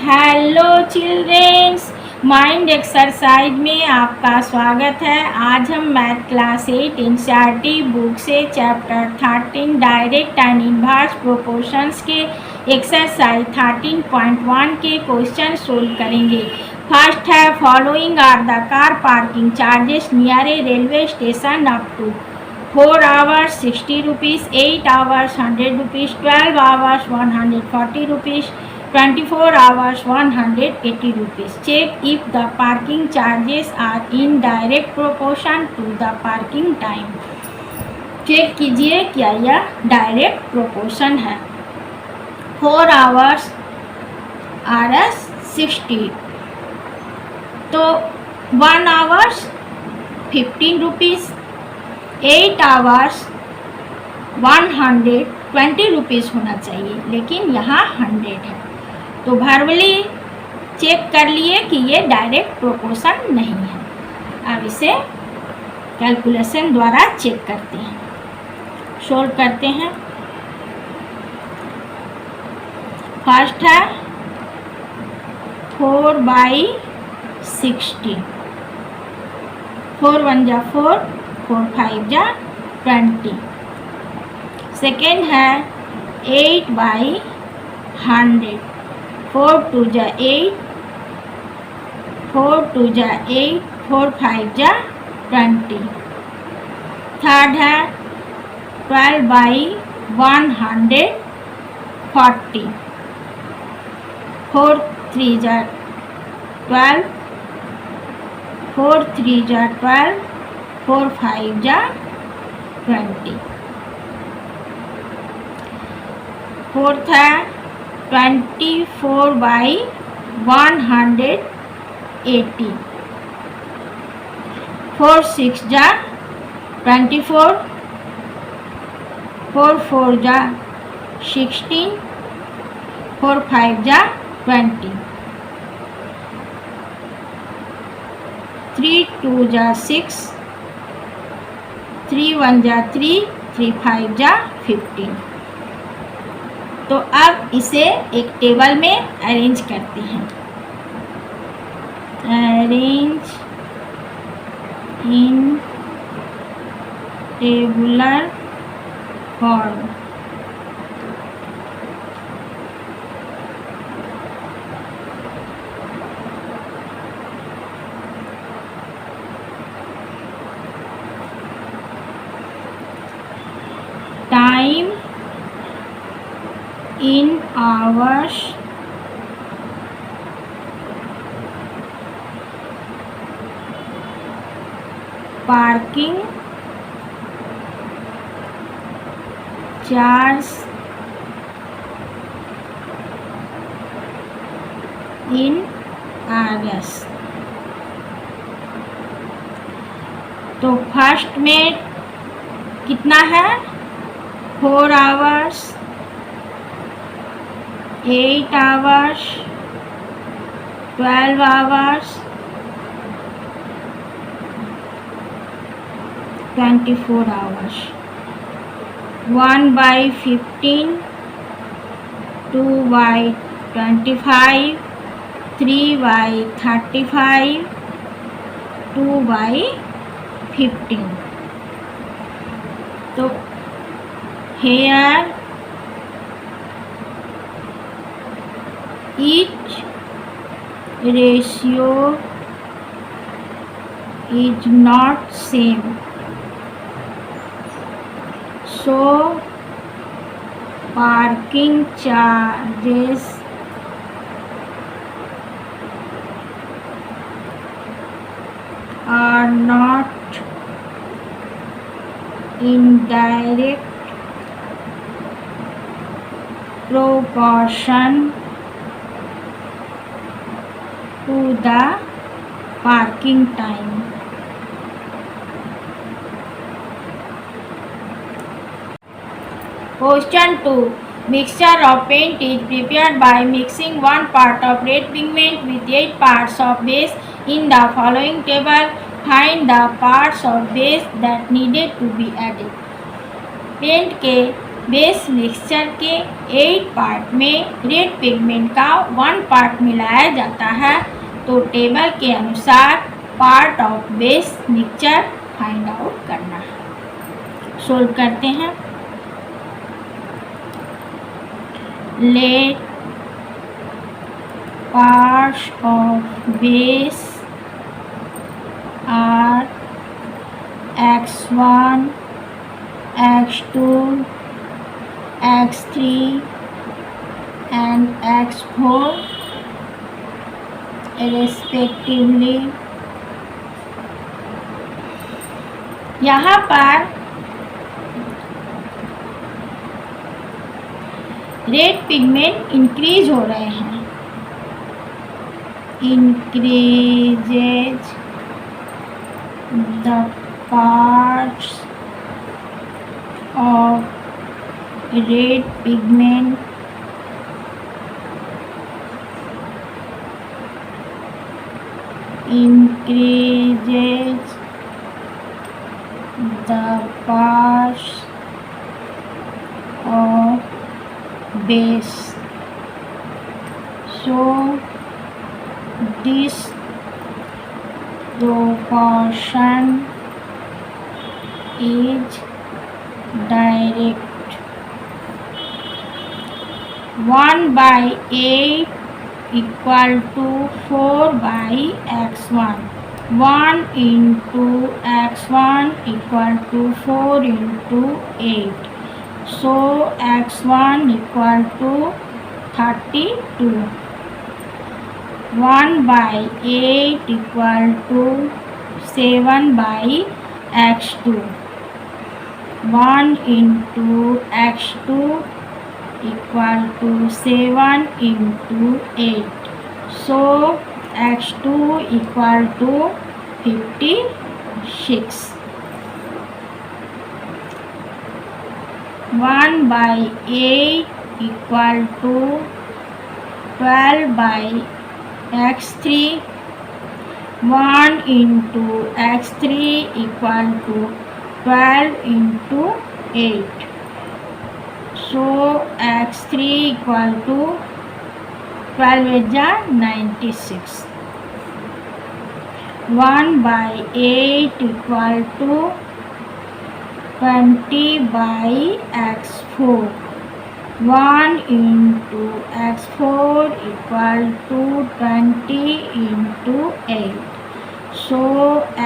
Hello childrens, mind exercise में आपका स्वागत है। आज हम मैथ क्लास 8 एनसीईआरटी बुक से chapter 13 direct and inverse proportions के एक्सरसाइज 13.1 के क्वेश्चन सोल्व करेंगे। फर्स्ट है, following are the car parking charges near a railway station up to 4 hours 60 rupees, 8 hours 100 rupees, 12 hours 140 rupees, 24 hours 180 rupees. Check if the parking charges are in direct proportion to the parking time. Check कीजिए क्या यह direct proportion है। 4 hours RS 60, तो 1 hours 15 rupees, 8 hours 120 rupees होना चाहिए, लेकिन यहाँ 100 है, तो वर्बली चेक कर लिए कि ये डायरेक्ट प्रोपोर्शन नहीं है। अब इसे कैलकुलेशन द्वारा चेक करते हैं, सोल्व करते हैं। फर्स्ट है 4/60, 4 1 जा 4, 4 5 जा 20। सेकेंड है 8/100, 4 2 जा 8, 4 2 जा 8, 4 5 जा 20। थर्ड है 12/140, 4 3 जा 12, 4 3 जा 12, 4 5 जा 20। फोर्थ है 24/180, 4 6 जा 24, 4 4 जा 16, 4 5 जा 20, 3 2 जा 6, 3 1 जा 3, 3 5 जा 15। तो अब इसे एक टेबल में अरेंज करते हैं। Arrange in tabular form. Time in hours, parking charge in hours। तो फर्स्ट में कितना है, 4 hours, 8 hours, 12 hours, 24 hours, 1/15, 2/25, 3/35, 2/15। तो here each ratio is not same, so parking charges are not in direct proportion to the parking time। Question 2. Mixture of paint is prepared by mixing 1 part of red pigment with 8 parts of base in the following table. Find the parts of base that needed to be added। Paint के base mixture के 8 part में red pigment का 1 part मिलाया जाता है, तो table के अनुसार part of base mixture find out करना है। सोल्व करते हैं। Let parts of base are x1, x2, x3 and x4 respectively। यहाँ पर रेड पिगमेंट इंक्रीज हो रहे हैं, increases the parts of red pigment increases the parts of base, so this proportion is direct। 1/8 equal to 4/x1, 1 into x1 equal to 4 into 8, so x1 equal to 32। 1/8 equal to 7/x2, 1 into x2 equal to 7 into 8, so x2 equal to 56। 1/8 equal to 12/x3, 1 into x3 equal to 12 into 8, so x3 equal to 12 is 96। 1/8 equal to 20/x4, 1 into x4 equal to 20 into 8, so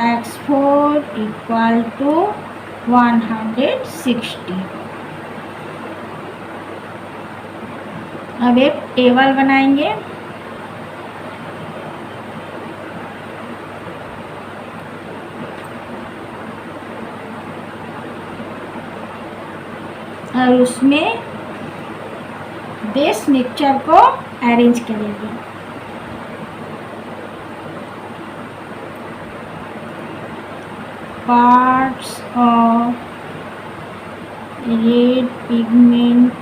x4 equal to 160। अब एक table बनाएंगे। और उसमें base mixture को arrange करेंगे। Parts of red pigment,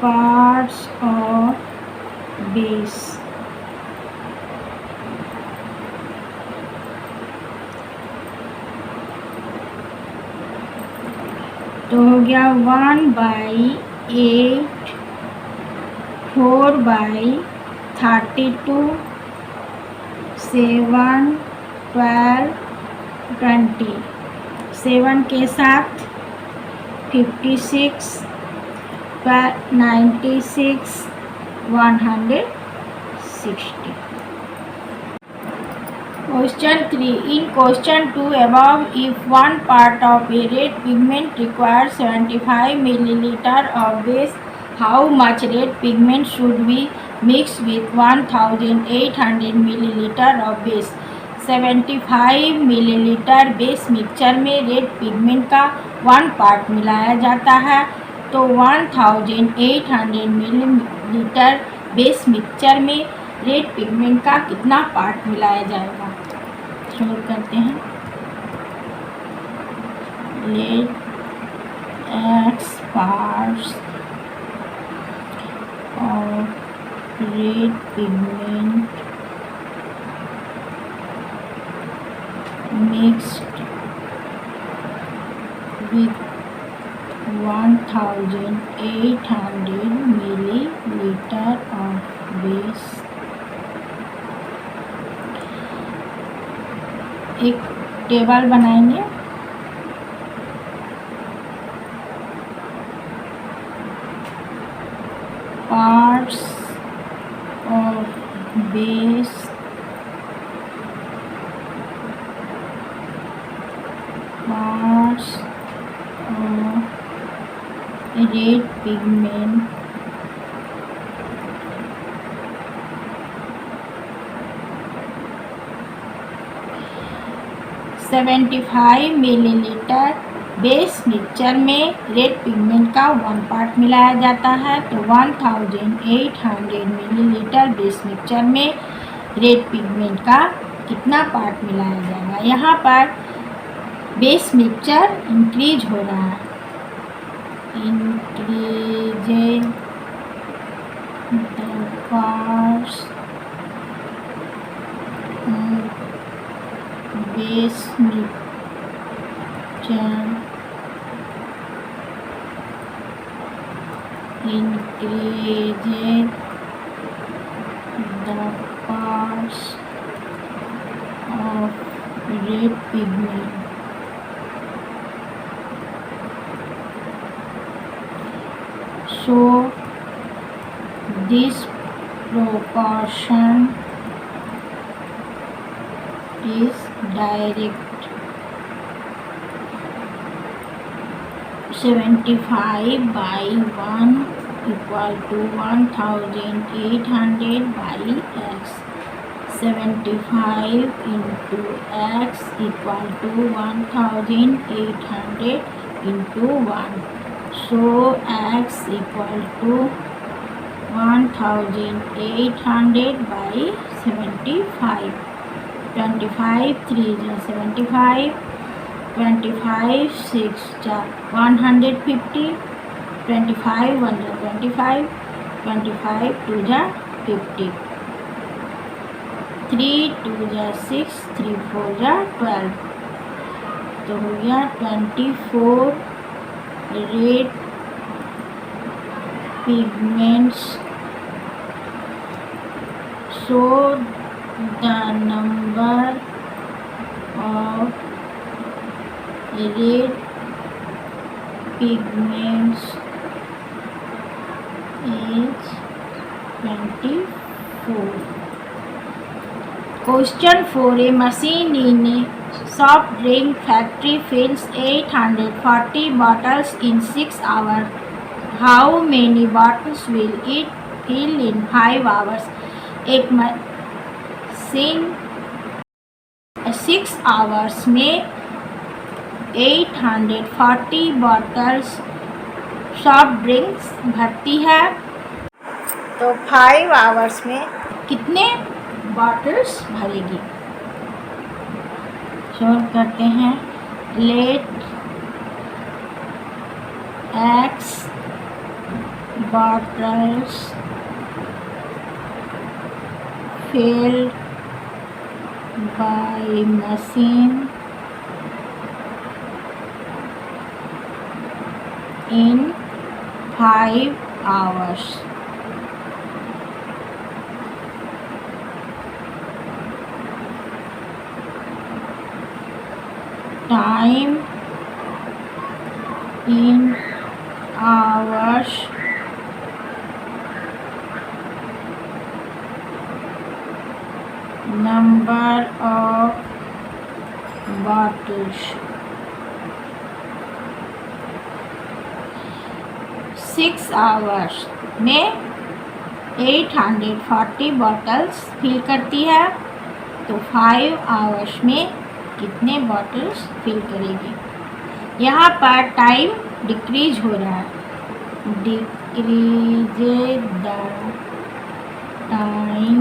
parts of base. तो हो गया 1/8, 4/32, 7, 12, 20, 7 के साथ 56, 96, 160। Question 3. In question 2 above, if one part of a red pigment requires 75 milliliter of base, how much red pigment should be mixed with 1800 milliliter of base? 75 millilitre base mixture में red pigment का 1 part मिलाया जाता है, तो 1800 millilitre base mixture में red pigment का कितना part मिलाया जाएगा? सोल्व करते हैं। Let x parts of red pigment mixed with 1800 milliliter of base। एक टेबल बनाएंगे। Parts of base parts of red pigment $75 millilitre base mixture में रेड पिगमेंट का 1 पार्ट मिलाया जाता है। तो 1800 मिलीलीटर बेस मिक्सचर में रेड पिगमेंट का कितना पार्ट मिलाया जाएगा। यहाँ पर बेस मिक्सचर इंक्रीज हो रहा है। Increase the parts base mixture increases the parts of red pigment। So this proportion is direct। 75 by 1 equal to 1800 by x। 75 into x equal to 1800 into 1। So x equal to 1800 by 75। 25 3 is 75। 25 6 150। 25 1 is 25। 25 2 is 50। 3 2 is 6 3 4 is 12। तो हो गया 24 red pigments. So the number of red pigments is 24। Question 4. A machine in a soft drink factory fills 840 bottles in 6 hours. How many bottles will it fill in 5 hours? एक machine 6 hours में 840 bottles soft drinks भरती है। तो 5 hours में कितने bottles भरेगी। Solve करते हैं। Let x bottles filled by machine in 5 hours। Time in hours। Number of bottles। 6 hours में 840 बॉटल्स फिल करती है। तो 5 आवर्स में कितने बॉटल्स फिल करेगी। यहाँ पर टाइम डिक्रीज हो रहा है। Decrease the time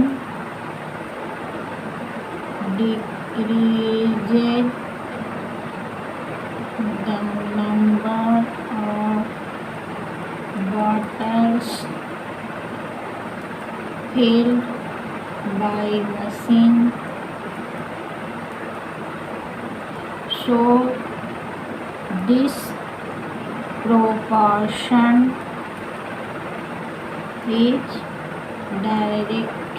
decreases the number of bottles filled by machine। So this proportion is direct.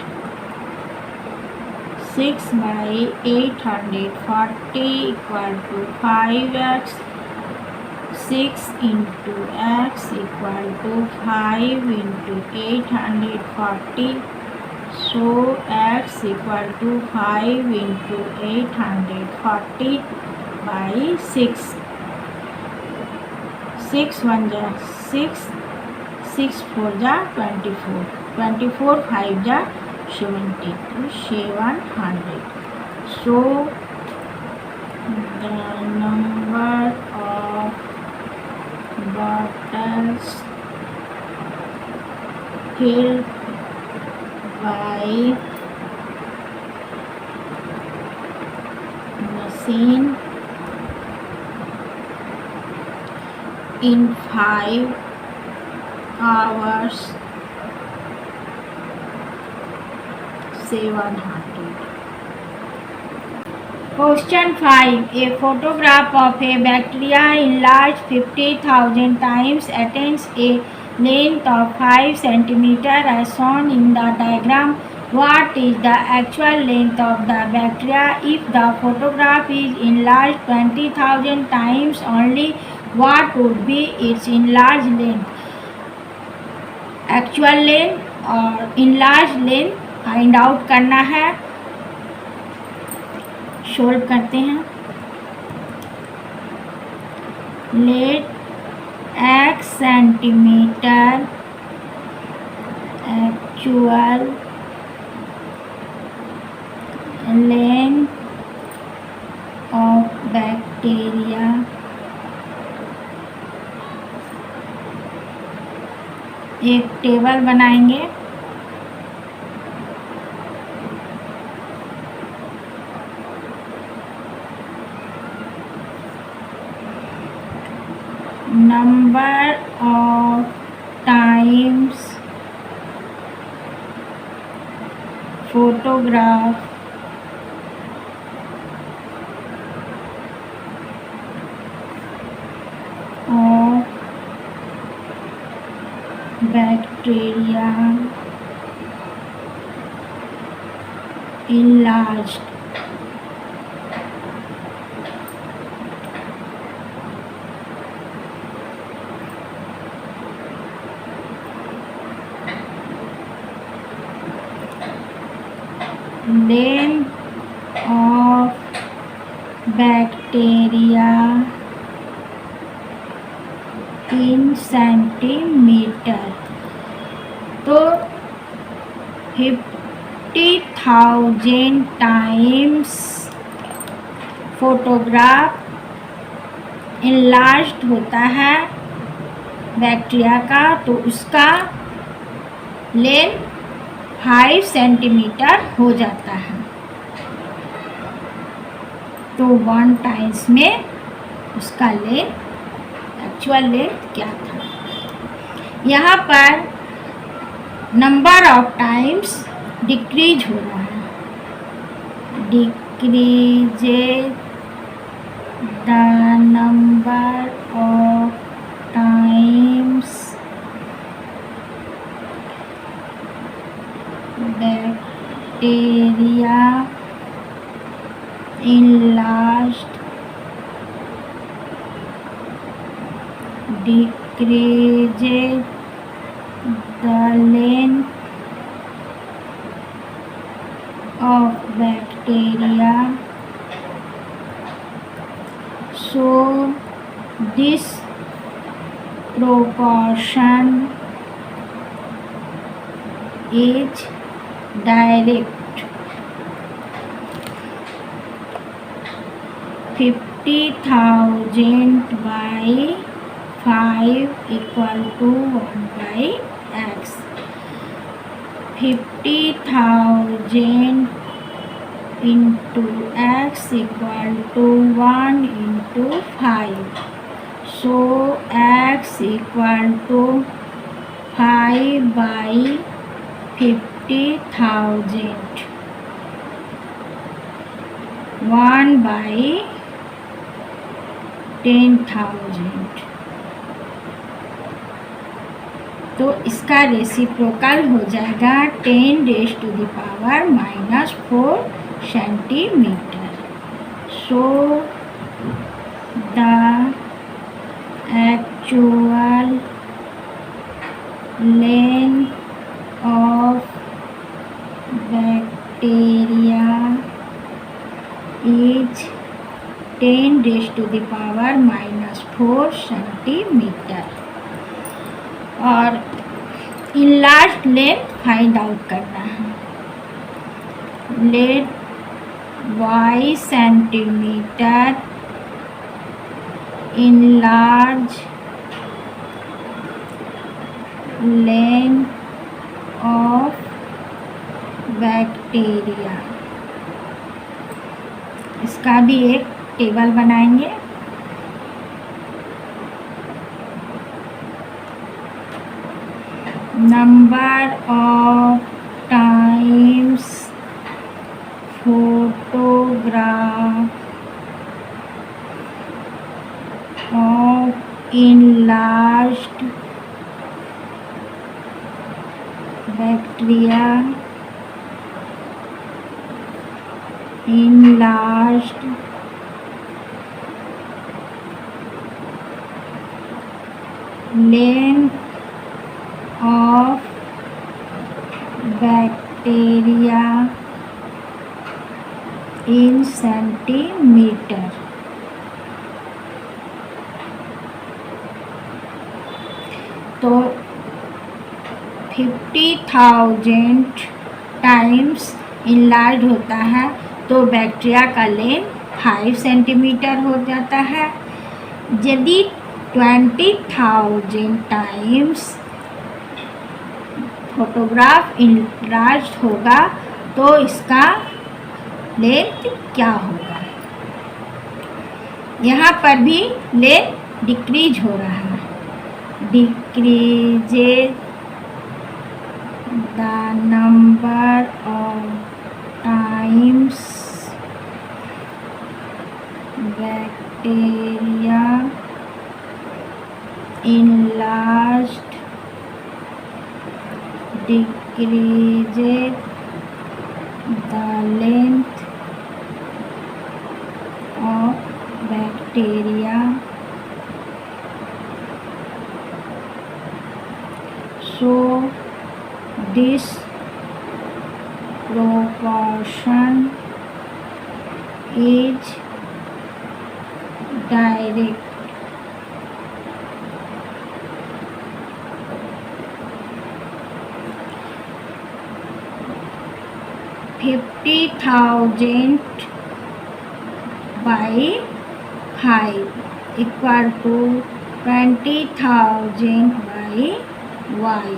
6 by 840 equal to 5x. 6 into x equal to 5 into 840. So x equal to 5 into 840 by 6. 6 1 जा 6, 6 4 जा 24, 24 5 जा 70, तो 700. So the number of bottles filled by machine in 5 hours 700. Question 5. A photograph of a bacteria enlarged 50,000 times attains a length of 5 cm as shown in the diagram. What is the actual length of the bacteria? If the photograph is enlarged 20,000 times only, what would be its enlarged length? Actual length और enlarged length find out करना है. Solve करते हैं. Let x centimetre actual length of bacteria एक table बनाएंगे. Number of times photograph of bacteria enlarged length of bacteria in centimetre. तो 50,000 times photograph enlarged होता है बैक्टीरिया का, तो उसका लेंथ 5 सेंटीमीटर हो जाता है. तो 1 टाइम्स में उसका लेंथ एक्चुअल लेंथ क्या था. यहाँ पर नंबर ऑफ टाइम्स डिक्रीज हो रहा है. Decreases the number of times bacteria enlarged decreases the length of bacteria. So this proportion is direct. 50,000 by 5 equal to 1 by x. 50,000 into x equal to 1 into 5. So x equal to 5 by 50,000. 1 by 10,000. तो इसका reciprocal हो जाएगा 10⁻⁻⁴ centimetre. So the actual length of bacteria is 10⁻⁻⁴ centimetre. और enlarge length find out करना है। Let y centimetre enlarge length of bacteria. इसका भी एक टेबल बनाएंगे। Number of times photograph of enlarged bacteria enlarged length of bacteria in centimeter। तो 50,000 times enlarge होता है तो बैक्टीरिया का लेंथ 5 सेंटीमीटर हो जाता है। यदि 20,000 टाइम्स फोटोग्राफ इनलार्ज होगा तो इसका लेंथ क्या होगा। यहाँ पर भी लेंथ डिक्रीज हो रहा है। Decreases the number of times bacteria enlarged decreases the length of bacteria so this proportion is direct। 50,000 by 5 equal to 20,000 by y।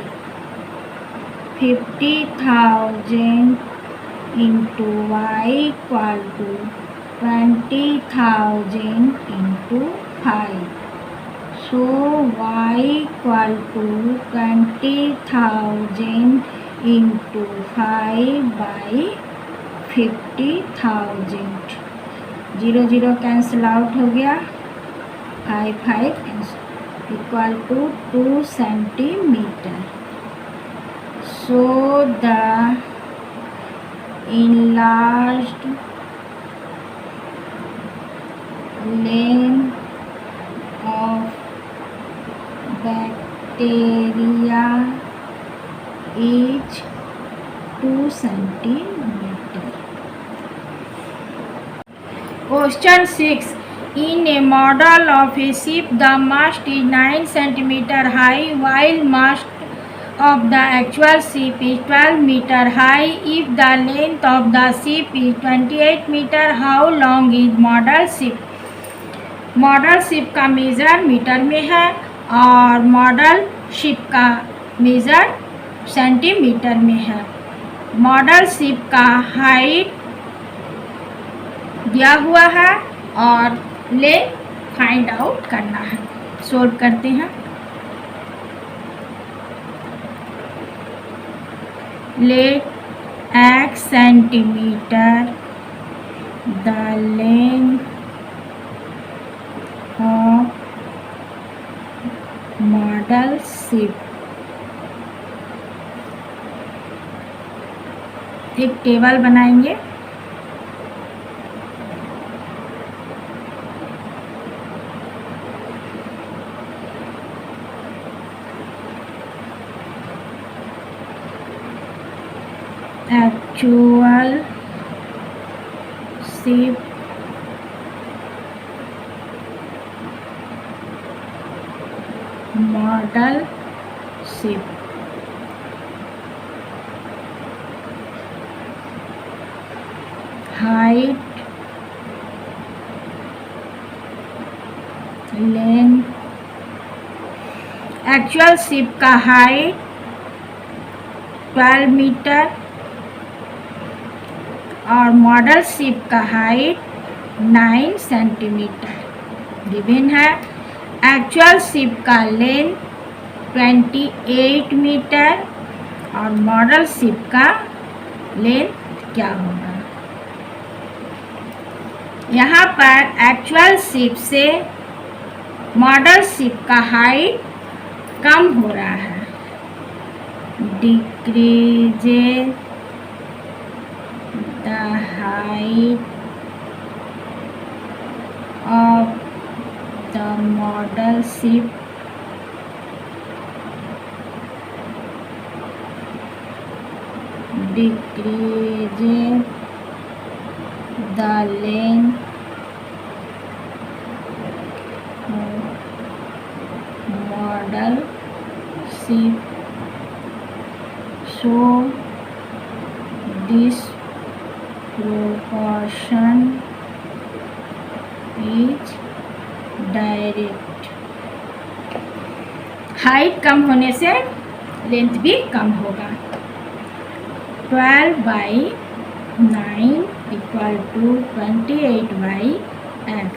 50,000 into y equal to 20,000 into 5। So y equal to 20,000 into 5 by 50,000। 0 0 cancel out हो गया। 5 5 equal to 2 centimetre. So the enlarged length of bacteria is 2 centimeter। Question 6. In a model of a ship, the mast is 9 centimeter high, while mast of the actual ship is 12 meter high. If the length of the ship is 28 meter, how long is model ship? Model ship का measure metre में है और model ship का measure centimetre में है। Model ship का height दिया हुआ है और लेंथ फाइंड आउट करना है। सोल्व करते हैं। Let x centimetre the length of model ship एक टेबल बनाएंगे। Actual ship model ship height length, actual ship का हाइट 12 मीटर और मॉडल शिप का हाइट 9 सेंटीमीटर गिवन है। एक्चुअल शिप का लेंथ 28 मीटर और मॉडल शिप का लेंथ क्या होगा। यहाँ पर एक्चुअल शिप से मॉडल शिप का हाइट कम हो रहा है, decreases the height of the model ship decreases the length of model ship, so this proportion is direct। Height कम होने से लेंथ भी कम होगा। 12/9 equal to 28/x,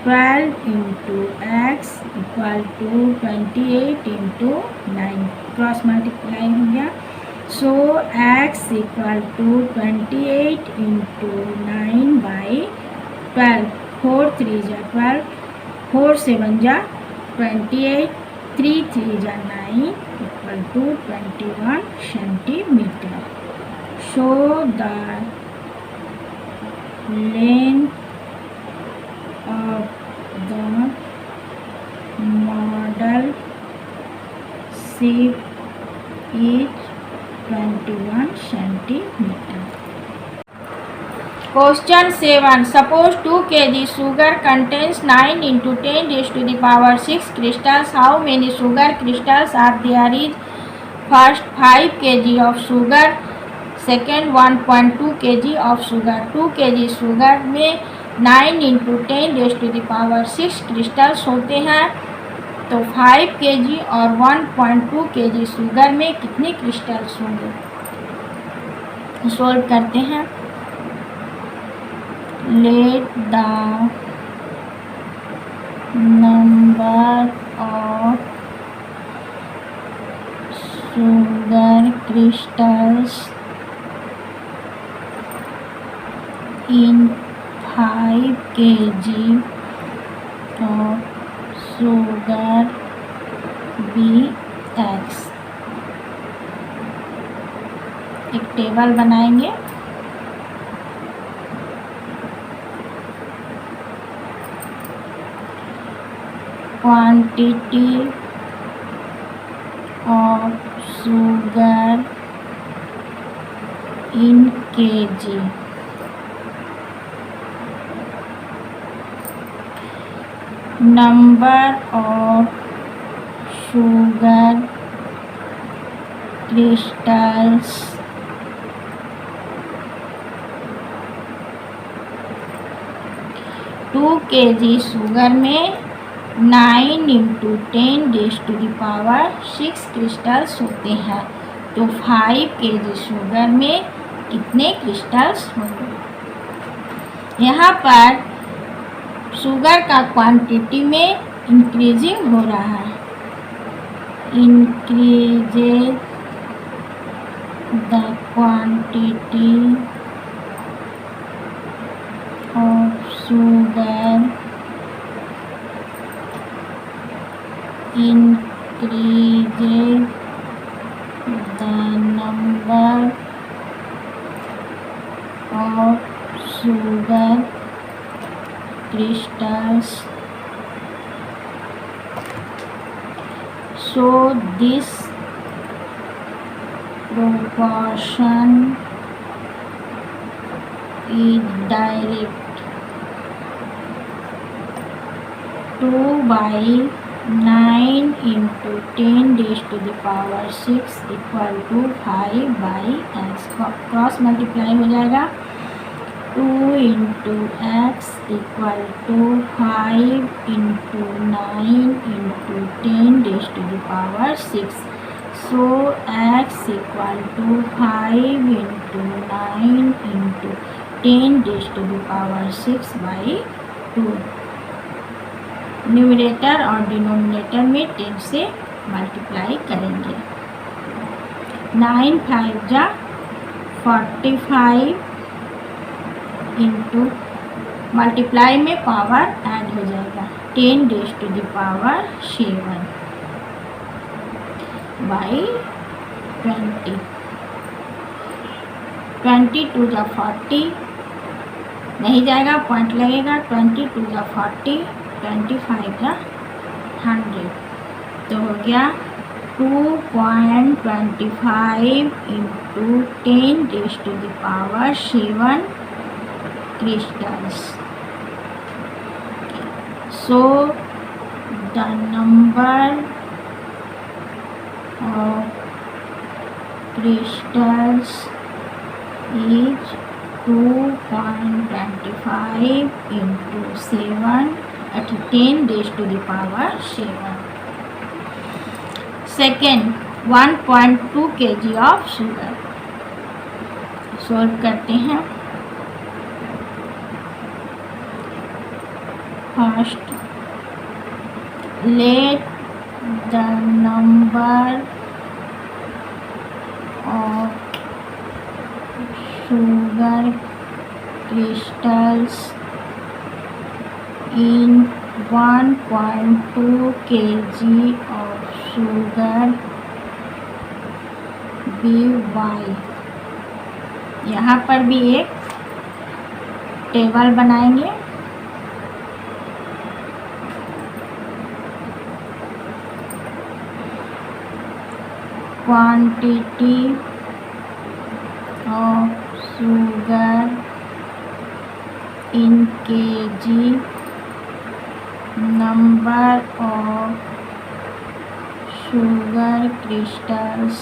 12 into x equal to 28 into 9, cross multiply हो गया। So x equal to 28 into 9/12, 4 3 जा 12, 4 7 जा 28, 3 3 जा 9 equal to 21 centimetre. So the length of the model ship is 21 centimetre. Question 7. Suppose 2 kg sugar contains 9 into 10 raised to the power 6 crystals. How many sugar crystals are there? Is first 5 kg of sugar, second 1.2 kg of sugar। 2 kg sugar में 9 into 10 raised to the power 6 crystals होते हैं, तो 5 kg और 1.2 kg sugar में कितने crystals होंगे। Solve करते हैं। Let the number of sugar crystals in 5 kg of sugar be x। एक टेबल बनाएंगे। Quantity of sugar in kg, number of sugar crystals two kg शुगर में 9 into 10 raise to the power 6 crystals होते हैं, तो 5 kg शुगर में कितने क्रिस्टल्स होंगे। यहाँ पर शुगर का क्वांटिटी में इंक्रीजिंग हो रहा है, increases the quantity of sugar, increases the number sugar crystals. So this proportion is direct. 2/9 into 10 raised to the power 6 equal to 5/x. Cross multiply हो जाएगा. 2 into x equal to 5 into 9 into 10 raised to the power 6. So x equal to 5 into 9 into 10 raised to the power 6/2. Numerator और denominator में 10 से multiply करेंगे. 9 5 जा 45 into multiply में power add हो जाएगा 10 raise to the power 7 by 20. 22 जा 40 नहीं जाएगा, पॉइंट लगेगा. 22 जा 40, 25 जा 100 तो हो गया 2.25 into 10 raise to the power 7 crystals. So the number of crystals is 2.25 into 7 at 10 raised to the power 7. Second, 1.2 kg of sugar. Solve करते हैं. First, let the number of sugar crystals in 1.2 kg of sugar be y. यहाँ पर भी एक table बनाएंगे. Quantity of sugar in kg, number of sugar crystals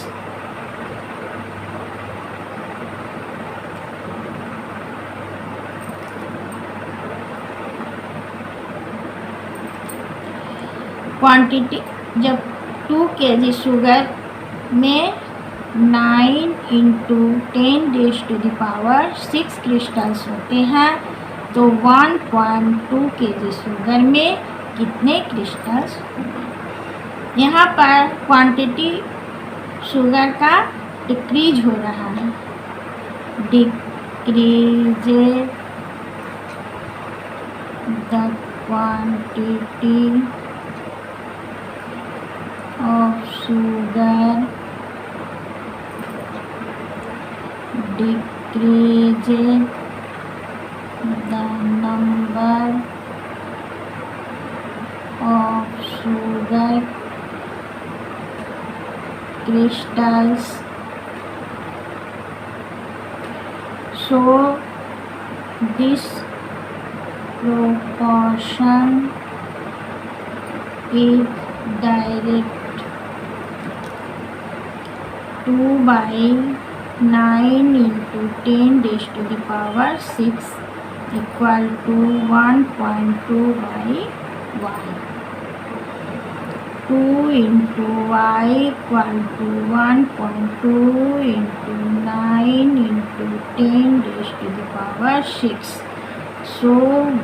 quantity जब 2 kg शुगर में 9 into 10 raise to the power 6 crystals होते हैं तो 1.2 kg शुगर में कितने क्रिस्टल्स होंगे. यहाँ पर क्वांटिटी शुगर का डिक्रीज हो रहा है. Decrease the quantity of sugar decreases the number of sugar crystals. So this proportion is direct. 2/9 into 10 raised to the power 6 equal to 1.2 by y. 2 into y equal to 1.2 into 9 into 10 raised to the power 6. So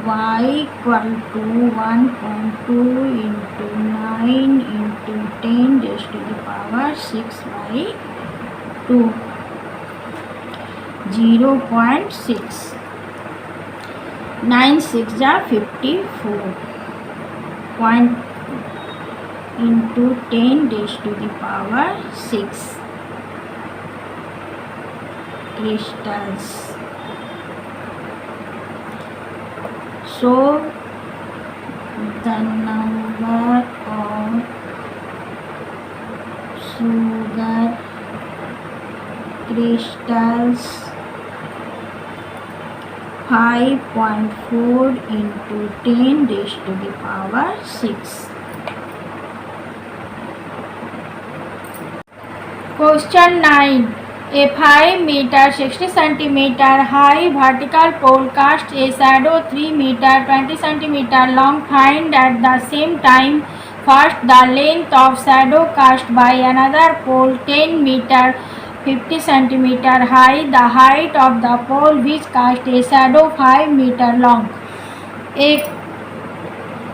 y equal to 1.2 into 9 into 10 raised to the power 6/2. 0.6. 9 6 जा 54 point into 10 raised to the power 6 crystals. show the number of sugar crystals 5.4 into 10 raised to the power 6. Question 9. A 5 meter 60 centimeter high vertical pole casts a shadow 3 meter 20 centimeter long. Find at the same time first the length of shadow cast by another pole 10 meter 50 centimeter high, the height of the pole which cast a shadow 5 meter long. एक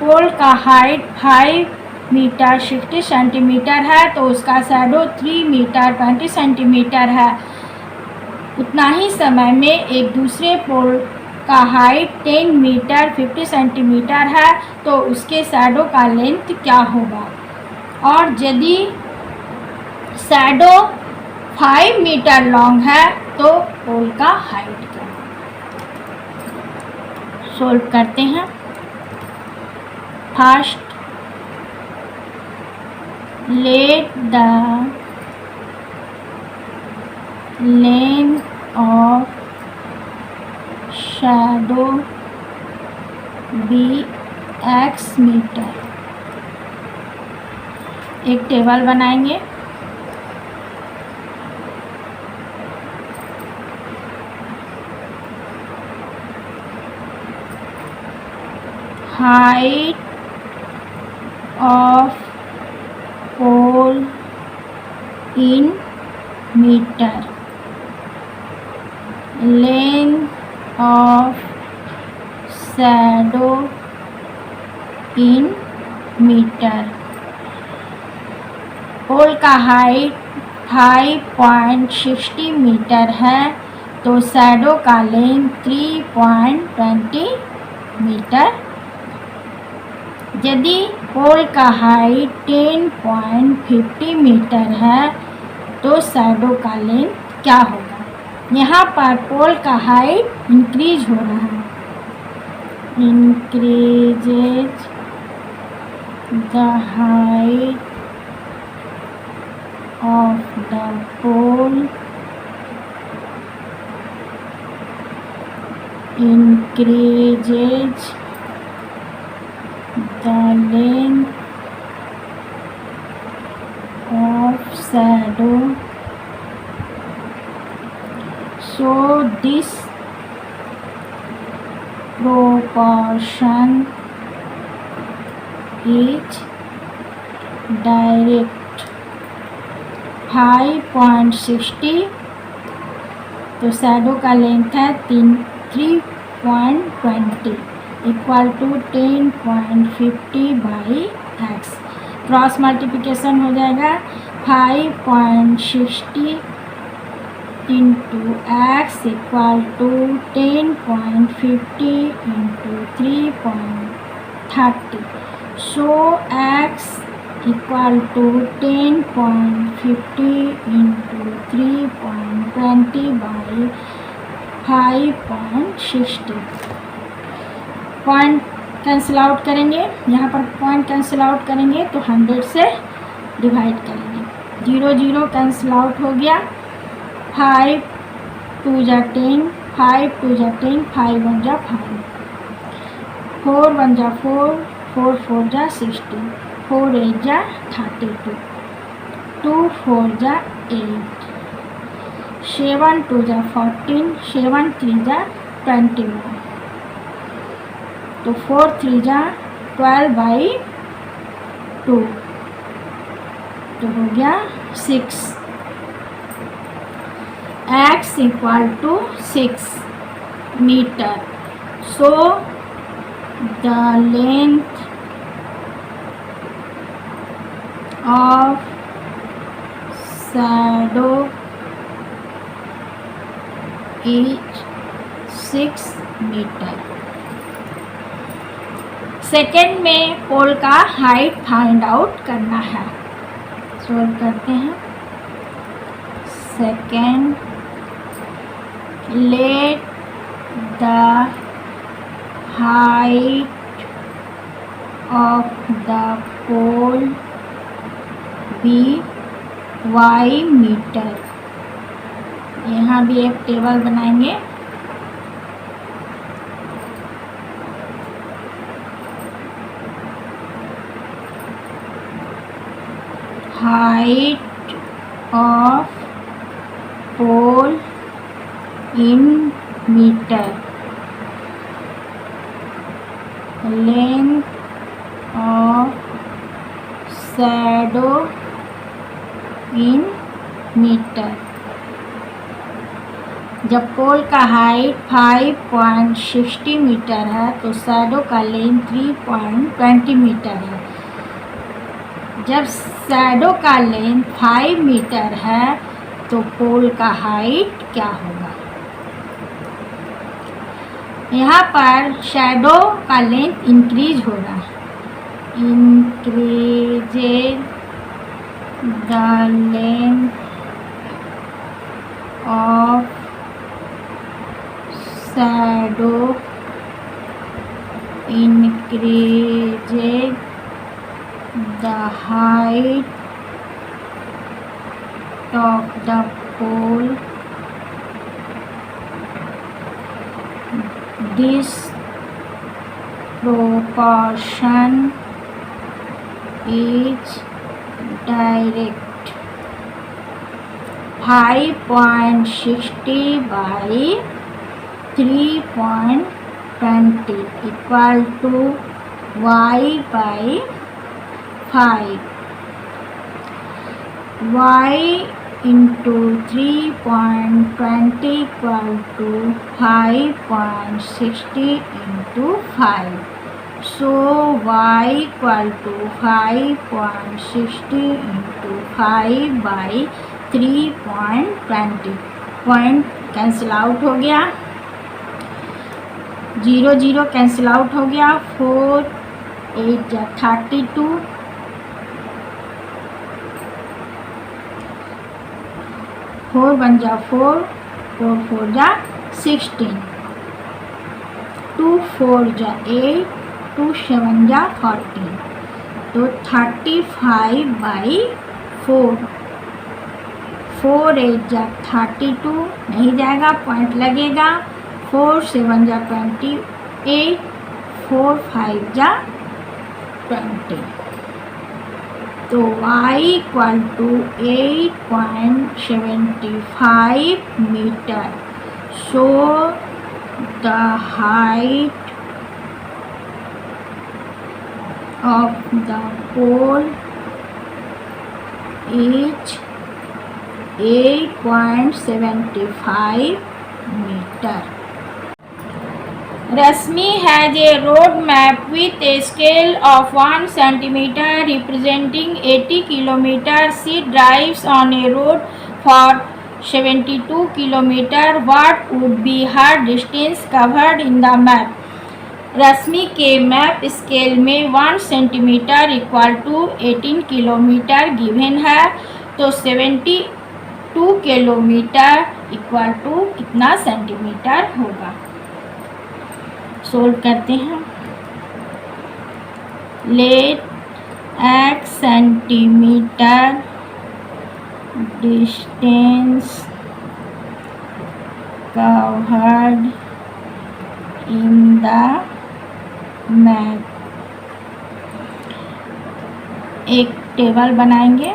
पोल का height 5 metre 60 centimetre है तो उसका shadow 3 metre 20 centimetre है। उतना ही समय में एक दूसरे पोल का हाइट 10 मीटर 50 सेंटीमीटर है तो उसके शैडो का लेंथ क्या होगा। और यदि शैडो 5 मीटर लॉन्ग है तो पोल का हाइट क्या होगा। सोल्व करते हैं। First let the length of shadow be x metre. एक टेबल बनाएंगे। Height of pole in meter, length of shadow in meter। Pole का हाइट 5.60 मीटर है तो शैडो का लेंथ 3.20 मीटर। यदि पोल का हाइट 10.50 मीटर है तो शैडो का लेंथ क्या होगा। यहाँ पर पोल का हाइट इंक्रीज हो रहा है। Increases the height of the pole increases the length of shadow, so this proportion is direct। 5.60 तो शैडो का लेंथ है 3.20 equal to 10.50 by x. Cross multiplication हो जाएगा 5.60 into x equal to 10.50 into 3.30। So x equal to 10.50 into 3.20 by 5.60। Point cancel out करेंगे। यहाँ पर point cancel out करेंगे तो 100 से डिवाइड करेंगे। 0 0 कैंसिल आउट हो गया। 5 2 जा 10, 5 2 जा 10, 5 1 जा 5, 4 1 जा 4, 4 4 जा 60, 4 8 जा 32, 2 4 जा 8, 7 2 जा 14, 7 3 जा 21, तो 4 3 जा 12 बाई 2 तो हो गया 6। x equal to 6 metre. So the length of shadow is 6 metre. Second में पोल का हाइट फाइंड आउट करना है। सोल्व करते हैं। Second, let the height of the pole be y metre. यहाँ भी एक टेबल बनाएंगे। height of pole in meter, length of shadow in meter। जब पोल का हाइट 5.60 मीटर है तो शैडो का लेंथ 3.20 मीटर है। जब शैडो का लेंथ 5 मीटर है तो पोल का हाइट क्या होगा? यहाँ पर शैडो का लेंथ इंक्रीज हो रहा है। Increases the length of shadow increases the height of the pole। This proportion is direct। 5.60 by 3.20 equal to y by 5। y into 3.20 equal to 5.60 into 5। So y equal to 5.60 into 5 by 3.20। Point cancel out हो गया, 0 0 cancel out हो गया। 4 8 जा 32, 4 1 जा 4, 4 4 जा 16, 2 4 जा 8, 2 7 जा 14। तो 35 बाई 4, 4 8 जा 32 नहीं जाएगा, पॉइंट लगेगा। 4 7 जा 28, 4 5 जा 20। तो y equal to 8.75 metre. So the height of the pole is 8.75 meter। Rasmi has a road map with a scale of 1 centimeter representing 80 kilometers. She drives on a road for 72 kilometers. What would be her distance covered in the map? Rashmi के map scale में 1 centimetre equal to 18 kilometre given है, तो 72 kilometre equal to कितना centimetre होगा? Solve करते हैं। Let x centimetre distance covered in the map. एक table बनाएंगे।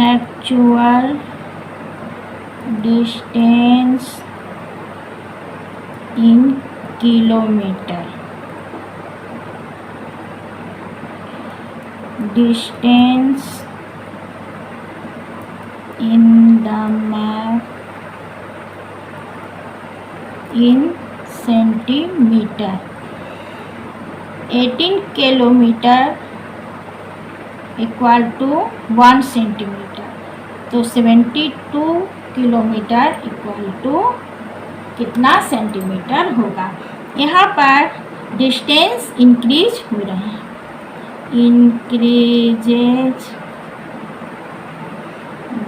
Actual distance in kilometre, distance in the map in centimeter। 18 kilometre equal to 1 centimetre, तो 72 kilometre equal to कितना centimetre होगा? यहाँ पर डिस्टेंस इंक्रीज हो रहे हैं, increases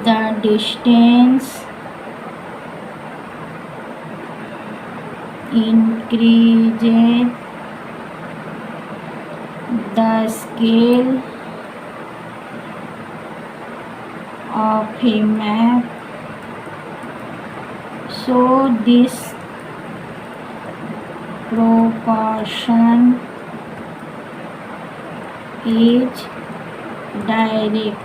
the distance, increases the scale of a map. So this proportion is direct.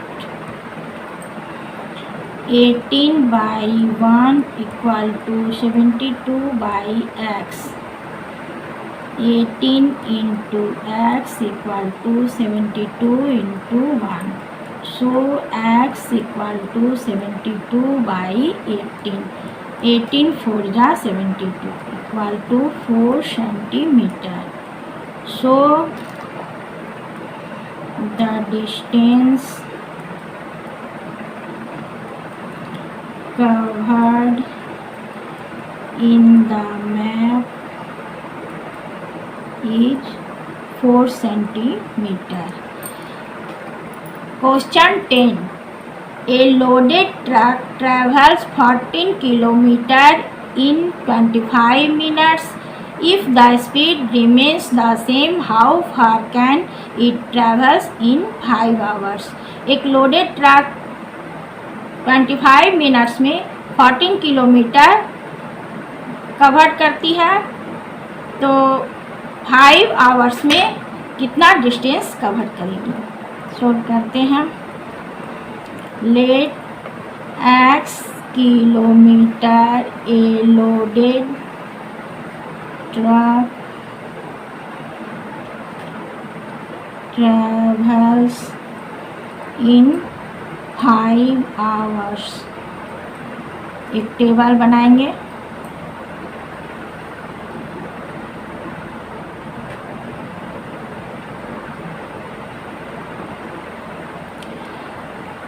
18 by 1 equal to 72 by x. 18 into x equal to 72 into 1. So x equal to 72 by 18. 18 4 जा 72 equal to 4 centimeter. So the distance covered in the map is 4 centimeter. Question 10. A loaded truck travels 14 kilometer in 25 minutes. If the speed remains the same, how far can it travel in 5 hours? एक loaded truck 25 minutes में 14 kilometre cover करती है, तो 5 hours में कितना distance cover करेगी? Solve करते हैं. Let x kilometre a loaded truck travels in 5 hours. एक टेबल बनाएंगे.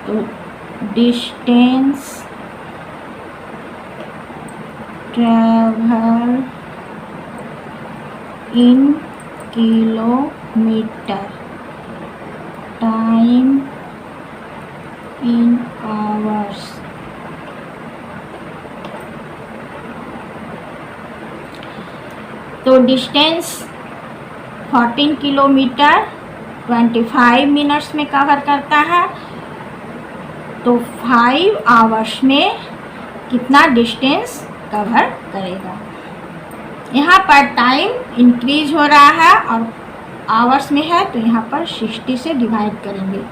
तो distance travel in kilometre, time in hours. तो डिस्टेंस 14 किलोमीटर 25 मिनट्स में कवर करता है, तो 5 आवर्स में कितना डिस्टेंस कवर करेगा? यहाँ पर टाइम इंक्रीज हो रहा है और आवर्स में है, तो यहाँ पर 60 से डिवाइड करेंगे.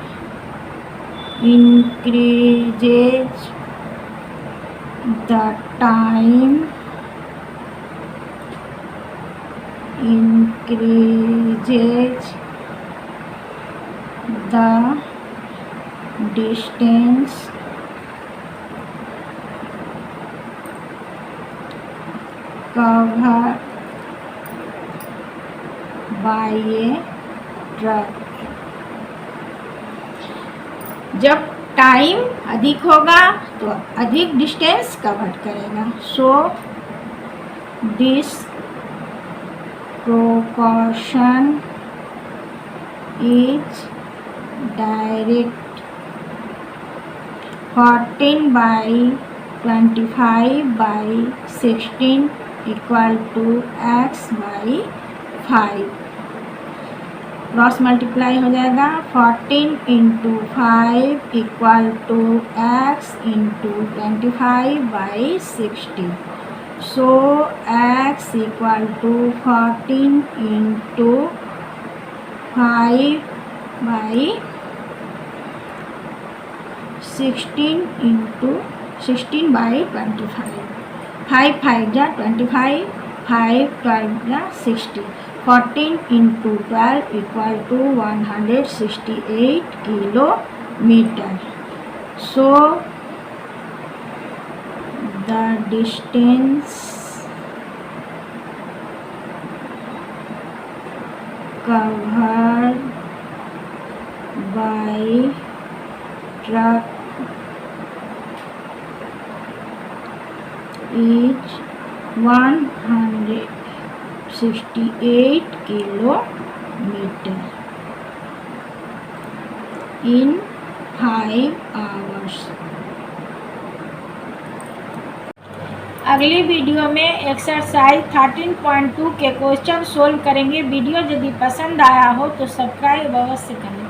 Increases the time, increases the distance covered by a truck. जब टाइम अधिक होगा तो अधिक डिस्टेंस कवर करेगा. So this proportion is direct. 14 by 25 by 16 equal to x by 5. Cross multiply हो जाएगा. 14 into 5 equal to x into 25 by 60. So x equal to 14 into 5 by 16 into 16 by 25. 5 5 जा 25, 5 12 जा 60. 14 into 12 equal to 168 kilometre. So the distance covered by truck is 168 kilometre. in 5 hours। अगली video में exercise 13.2 के question solve करेंगे। Video यदि पसंद आया हो तो सब्सक्राइब अवश्य करें।